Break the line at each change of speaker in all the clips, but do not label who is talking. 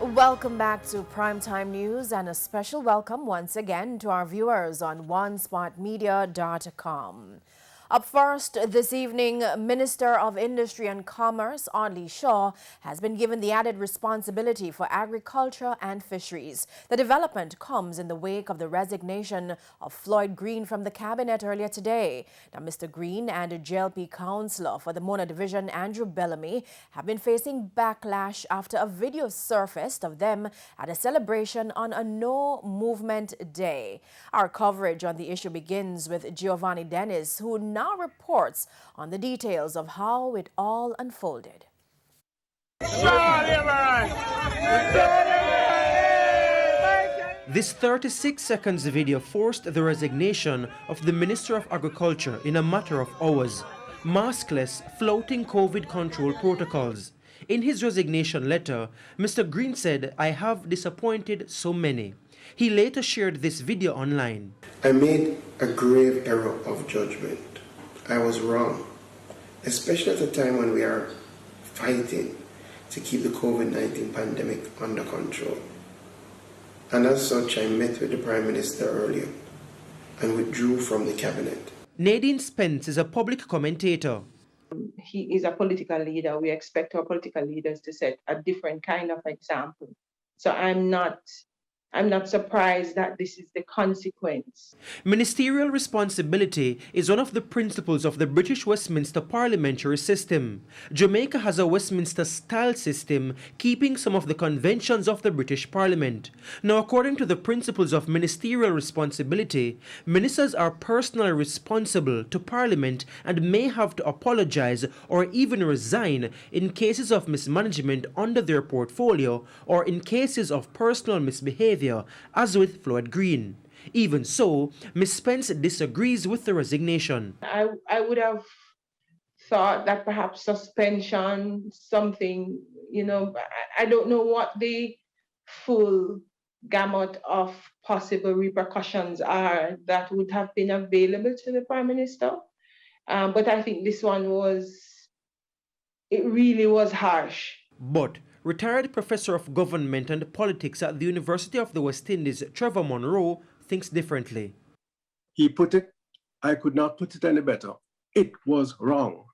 Welcome back to Primetime News and a special welcome once again to our viewers on onespotmedia.com. Up first this evening, Minister of Industry and Commerce Audley Shaw has been given the added responsibility for agriculture and fisheries. The development comes in the wake of the resignation of Floyd Green from the cabinet earlier today. Now, Mr. Green and JLP councillor for the Mona Division, Andrew Bellamy, have been facing backlash after a video surfaced of them at a celebration on a No Movement Day. Our coverage on the issue begins with Giovanni Dennis, who now reports on the details of how it all unfolded.
This 36 seconds video forced the resignation of the Minister of Agriculture in a matter of hours. Maskless, floating COVID control protocols. In his resignation letter, Mr. Green said, "I have disappointed so many." He later shared this video online.
"I made a grave error of judgment. I was wrong, especially at a time when we are fighting to keep the COVID-19 pandemic under control. And as such, I met with the Prime Minister earlier and withdrew from the cabinet."
Nadine Spence is a public commentator.
He is a political leader. We expect our political leaders to set a different kind of example. So I'm not surprised that this is the consequence.
Ministerial responsibility is one of the principles of the British Westminster parliamentary system. Jamaica has a Westminster-style system, keeping some of the conventions of the British Parliament. Now, according to the principles of ministerial responsibility, ministers are personally responsible to Parliament and may have to apologize or even resign in cases of mismanagement under their portfolio or in cases of personal misbehavior, as with Floyd Green. Even so, Ms. Spence disagrees with the resignation.
I would have thought that perhaps suspension, something, I don't know what the full gamut of possible repercussions are that would have been available to the Prime Minister. But I think this one it really was harsh.
But retired professor of government and politics at the University of the West Indies, Trevor Monroe, thinks differently.
He put it, I could not put it any better. It was wrong.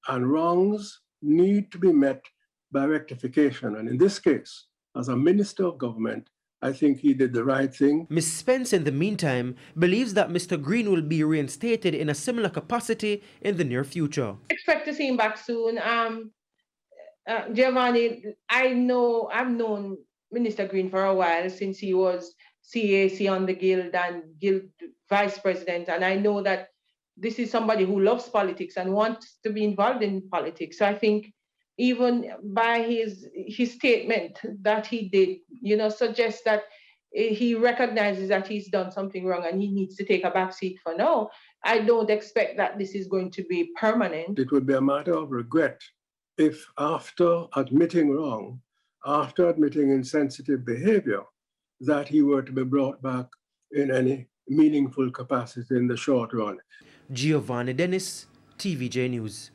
And wrongs need to be met by rectification. And in this case, as a minister of government, I think he did the right thing.
Ms. Spence, in the meantime, believes that Mr. Green will be reinstated in a similar capacity in the near future.
Expect to see him back soon. Giovanni, I've known Minister Green for a while, since he was CAC on the Guild and Guild Vice President, and I know that this is somebody who loves politics and wants to be involved in politics. So I think even by his statement that he did, suggests that he recognizes that he's done something wrong and he needs to take a back seat for now. I don't expect that this is going to be permanent.
It would be a matter of regret if after admitting wrong, after admitting insensitive behavior, that he were to be brought back in any meaningful capacity in the short run.
Giovanni Dennis, TVJ News.